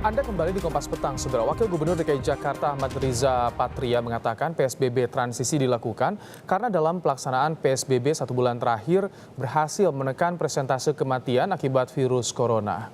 Anda kembali di Kompas Petang, Saudara. Wakil Gubernur DKI Jakarta Ahmad Riza Patria mengatakan PSBB transisi dilakukan karena dalam pelaksanaan PSBB 1 bulan terakhir berhasil menekan persentase kematian akibat virus corona.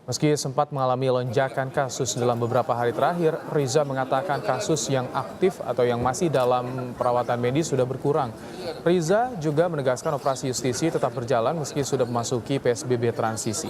Meski sempat mengalami lonjakan kasus dalam beberapa hari terakhir, Riza mengatakan kasus yang aktif atau yang masih dalam perawatan medis sudah berkurang. Riza juga menegaskan operasi justisi tetap berjalan meski sudah memasuki PSBB transisi.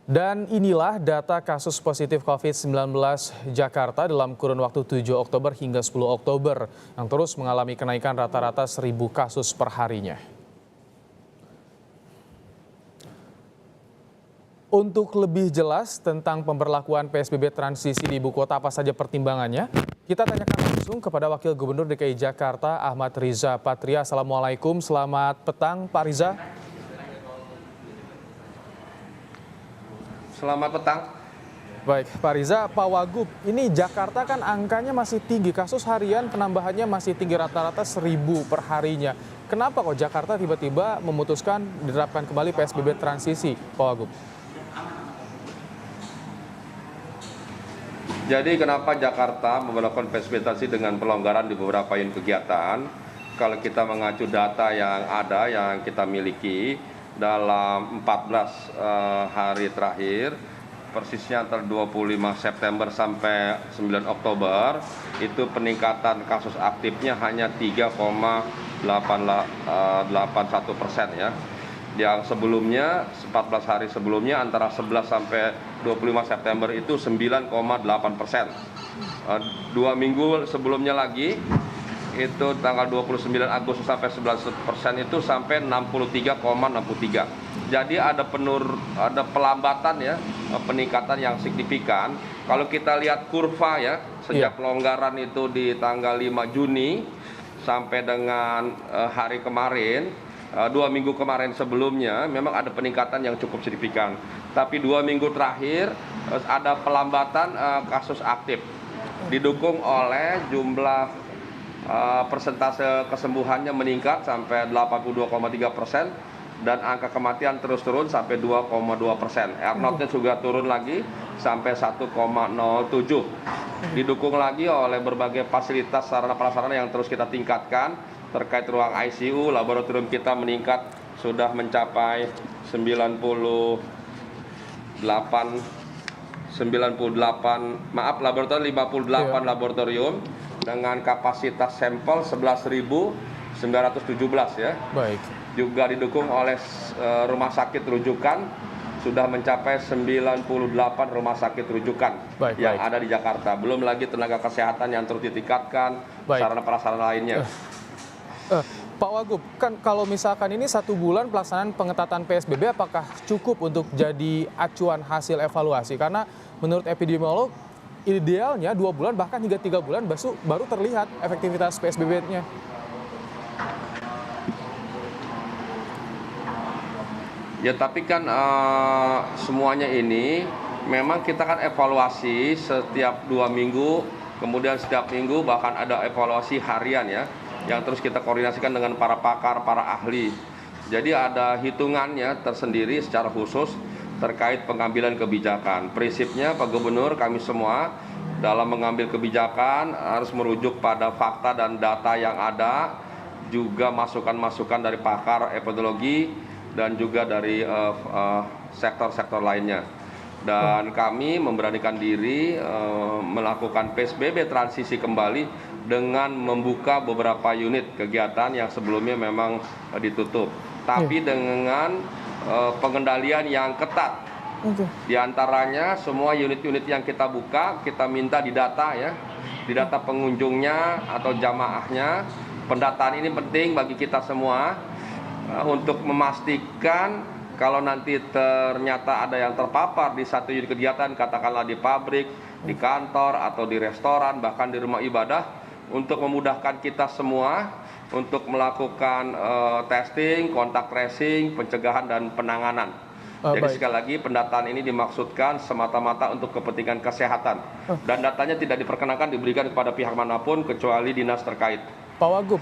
Dan inilah data kasus positif COVID-19 Jakarta dalam kurun waktu 7 Oktober hingga 10 Oktober yang terus mengalami kenaikan rata-rata 1.000 kasus per harinya. Untuk lebih jelas tentang pemberlakuan PSBB transisi di ibu kota apa saja pertimbangannya, kita tanyakan langsung kepada Wakil Gubernur DKI Jakarta Ahmad Riza Patria. Assalamualaikum, selamat petang Pak Riza. Selamat petang. Baik, Pak Riza, Pak Wagub, ini Jakarta kan angkanya masih tinggi, kasus harian penambahannya masih tinggi rata-rata 1.000 per harinya. Kenapa kok Jakarta tiba-tiba memutuskan diterapkan kembali PSBB transisi, Pak Wagub? Jadi kenapa Jakarta memperlakukan PSBB transisi dengan pelonggaran di beberapa unit kegiatan? Kalau kita mengacu data yang ada, yang kita miliki, dalam 14 hari terakhir, persisnya antara 25 September sampai 9 Oktober, itu peningkatan kasus aktifnya hanya 3,81% ya. Yang sebelumnya, 14 hari sebelumnya antara 11 sampai 25 September itu 9,8%. 2 minggu sebelumnya lagi, itu tanggal 29 Agustus sampai 11% itu sampai 63,63. Jadi ada pelambatan ya, peningkatan yang signifikan. Kalau kita lihat kurva ya, sejak pelonggaran itu di tanggal 5 Juni sampai dengan hari kemarin, 2 minggu kemarin sebelumnya memang ada peningkatan yang cukup signifikan. Tapi 2 minggu terakhir ada pelambatan kasus aktif, didukung oleh jumlah persentase kesembuhannya meningkat sampai 82,3% dan angka kematian terus turun sampai 2,2%. R0-nya juga turun lagi sampai 1,07. Didukung lagi oleh berbagai fasilitas sarana prasarana yang terus kita tingkatkan terkait ruang ICU, laboratorium kita meningkat sudah mencapai 58 laboratorium dengan kapasitas sampel 11.917 ya. Baik. Juga didukung oleh rumah sakit rujukan sudah mencapai 98 rumah sakit rujukan yang ada di Jakarta. Belum lagi tenaga kesehatan yang terus ditingkatkan, sarana prasarana lainnya. Pak Wagub, kan kalau misalkan ini 1 bulan pelaksanaan pengetatan PSBB apakah cukup untuk jadi acuan hasil evaluasi? Karena menurut epidemiolog idealnya 2 bulan bahkan hingga 3 bulan baru terlihat efektivitas PSBB-nya. Ya tapi kan semuanya ini memang kita kan evaluasi setiap 2 minggu, kemudian setiap minggu bahkan ada evaluasi harian ya, yang terus kita koordinasikan dengan para pakar, para ahli. Jadi ada hitungannya tersendiri secara khusus terkait pengambilan kebijakan. Prinsipnya Pak Gubernur, kami semua dalam mengambil kebijakan harus merujuk pada fakta dan data yang ada, juga masukan-masukan dari pakar epidemiologi dan juga dari sektor-sektor lainnya. Dan kami memberanikan diri melakukan PSBB transisi kembali dengan membuka beberapa unit kegiatan yang sebelumnya memang ditutup. Tapi dengan pengendalian yang ketat. Di antaranya semua unit-unit yang kita buka, kita minta didata ya, didata pengunjungnya atau jamaahnya. Pendataan ini penting bagi kita semua untuk memastikan kalau nanti ternyata ada yang terpapar di satu unit kegiatan, katakanlah di pabrik, di kantor, atau di restoran, bahkan di rumah ibadah, untuk memudahkan kita semua untuk melakukan testing, kontak tracing, pencegahan dan penanganan. Jadi sekali lagi pendataan ini dimaksudkan semata-mata untuk kepentingan kesehatan dan datanya tidak diperkenankan diberikan kepada pihak manapun kecuali dinas terkait. Pak Wagub,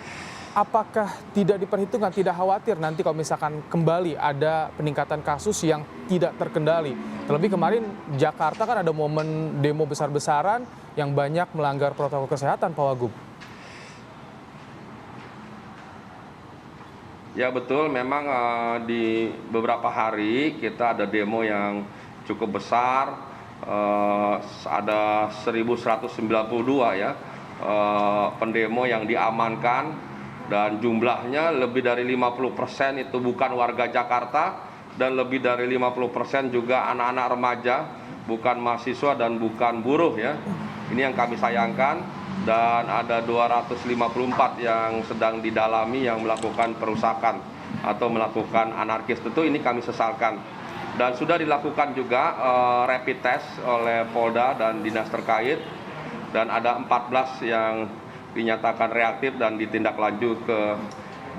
apakah tidak diperhitungkan, tidak khawatir nanti kalau misalkan kembali ada peningkatan kasus yang tidak terkendali? Terlebih kemarin Jakarta kan ada momen demo besar-besaran yang banyak melanggar protokol kesehatan, Pak Wagub. Ya betul, memang di beberapa hari kita ada demo yang cukup besar, ada 1192 ya pendemo yang diamankan, dan jumlahnya lebih dari 50% itu bukan warga Jakarta, dan lebih dari 50% juga anak-anak remaja, bukan mahasiswa dan bukan buruh ya. Ini yang kami sayangkan. Dan ada 254 yang sedang didalami yang melakukan perusakan atau melakukan anarkis. Tentu ini kami sesalkan. Dan sudah dilakukan juga rapid test oleh Polda dan dinas terkait, dan ada 14 yang dinyatakan reaktif dan ditindaklanjut ke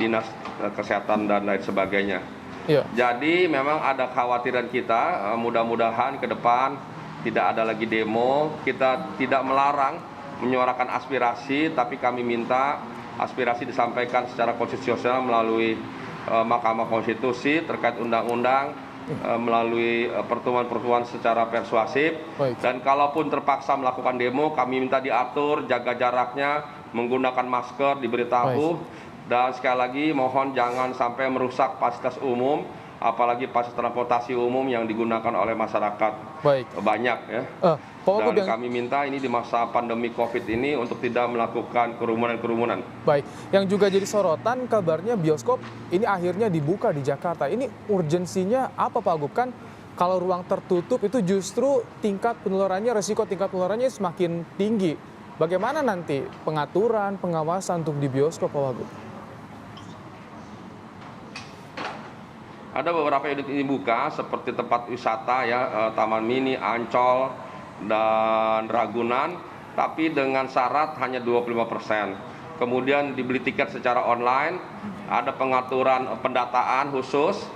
dinas kesehatan dan lain sebagainya. Iya. Jadi memang ada kekhawatiran kita, mudah-mudahan ke depan tidak ada lagi demo. Kita tidak melarang menyuarakan aspirasi, tapi kami minta aspirasi disampaikan secara konstitusional melalui Mahkamah Konstitusi terkait undang-undang, melalui pertemuan-pertemuan secara persuasif. Baik. Dan kalaupun terpaksa melakukan demo, kami minta diatur, jaga jaraknya, menggunakan masker, diberitahu. Dan sekali lagi mohon jangan sampai merusak fasilitas umum, apalagi fasilitas transportasi umum yang digunakan oleh masyarakat. Baik. Banyak ya. Pak Wagub, Dan kami minta ini di masa pandemi COVID ini untuk tidak melakukan kerumunan-kerumunan. baik, yang juga jadi sorotan kabarnya bioskop ini akhirnya dibuka di Jakarta. Ini urgensinya apa, Pak Wagub? Kan kalau ruang tertutup itu justru tingkat penularannya, resiko tingkat penularannya semakin tinggi. Bagaimana nanti pengaturan, pengawasan untuk di bioskop, Pak Wagub? Ada beberapa unit ini buka seperti tempat wisata ya, Taman Mini, Ancol, dan Ragunan, tapi dengan syarat hanya 25%. Kemudian dibeli tiket secara online, ada pengaturan pendataan khusus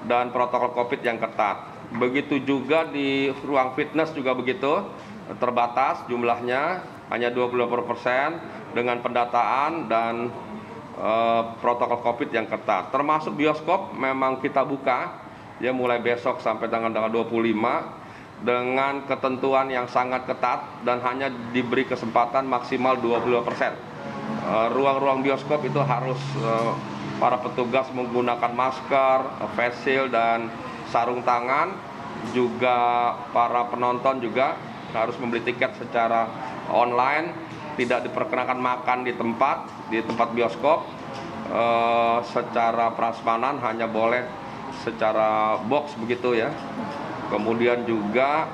dan protokol COVID yang ketat. Begitu juga di ruang fitness juga begitu, terbatas jumlahnya, hanya 25% dengan pendataan dan protokol COVID yang ketat. Termasuk bioskop memang kita buka ya mulai besok sampai tanggal 25 dengan ketentuan yang sangat ketat dan hanya diberi kesempatan maksimal 22%. Ruang-ruang bioskop itu harus para petugas menggunakan masker, face shield dan sarung tangan. Juga para penonton juga harus membeli tiket secara online. Tidak diperkenakan makan di tempat bioskop secara prasmanan, hanya boleh secara box begitu ya. Kemudian juga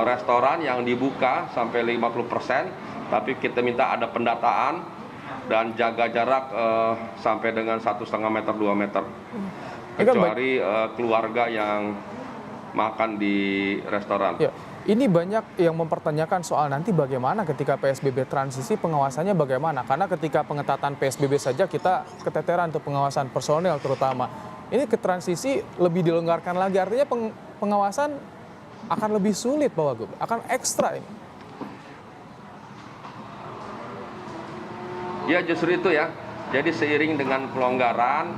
restoran yang dibuka sampai 50%, tapi kita minta ada pendataan dan jaga jarak sampai dengan 1,5 meter 2 meter. Kecuali keluarga yang makan di restoran. Ya. Ini banyak yang mempertanyakan soal nanti bagaimana ketika PSBB transisi, pengawasannya bagaimana? Karena ketika pengetatan PSBB saja kita keteteran untuk pengawasan personel terutama. Ini ke transisi lebih dilonggarkan lagi, artinya pengawasan akan lebih sulit, Pak Wagub, akan ekstra ini. Ya justru itu ya, jadi seiring dengan pelonggaran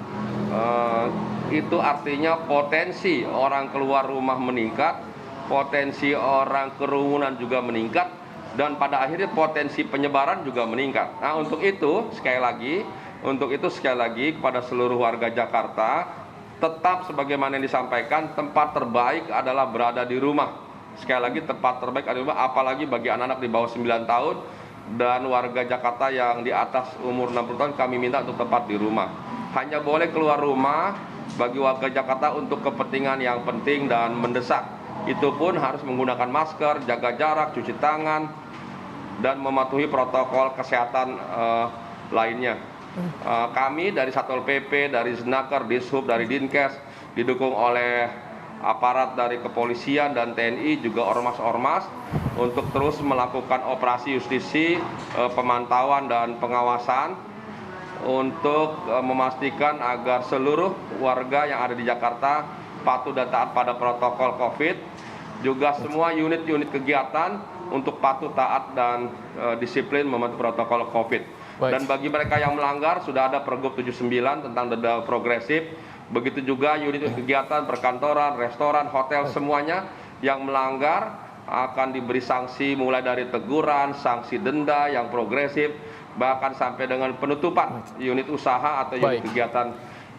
itu artinya potensi orang keluar rumah meningkat, potensi orang kerumunan juga meningkat, dan pada akhirnya potensi penyebaran juga meningkat. Nah untuk itu sekali lagi kepada seluruh warga Jakarta, tetap sebagaimana yang disampaikan, tempat terbaik adalah berada di rumah. Sekali lagi tempat terbaik adalah di rumah, apalagi bagi anak-anak di bawah 9 tahun dan warga Jakarta yang di atas umur 60 tahun, kami minta untuk tetap di rumah. Hanya boleh keluar rumah bagi warga Jakarta untuk kepentingan yang penting dan mendesak. Itu pun harus menggunakan masker, jaga jarak, cuci tangan, dan mematuhi protokol kesehatan lainnya. Kami dari Satpol PP, dari Snaker, Dishub, dari Dinkes, didukung oleh aparat dari kepolisian dan TNI, juga ormas-ormas, untuk terus melakukan operasi justisi, pemantauan dan pengawasan, untuk memastikan agar seluruh warga yang ada di Jakarta patuh dan taat pada protokol COVID. Juga semua unit-unit kegiatan untuk patuh, taat, dan disiplin mematuhi protokol COVID. Baik. Dan bagi mereka yang melanggar sudah ada Pergub 79 tentang denda progresif. Begitu juga unit kegiatan perkantoran, restoran, hotel semuanya yang melanggar akan diberi sanksi mulai dari teguran, sanksi denda yang progresif, bahkan sampai dengan penutupan unit usaha atau unit Baik. kegiatan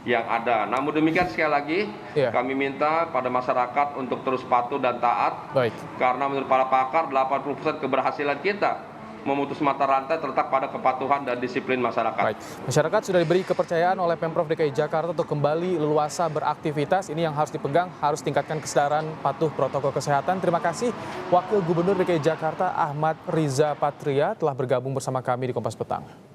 yang ada. Namun demikian sekali lagi Iya. kami minta pada masyarakat untuk terus patuh dan taat. Baik. Karena menurut para pakar 80% keberhasilan kita memutus mata rantai terletak pada kepatuhan dan disiplin masyarakat. Baik. Masyarakat sudah diberi kepercayaan oleh Pemprov DKI Jakarta untuk kembali leluasa beraktivitas. Ini yang harus dipegang, harus tingkatkan kesadaran patuh protokol kesehatan. Terima kasih Wakil Gubernur DKI Jakarta Ahmad Riza Patria telah bergabung bersama kami di Kompas Petang.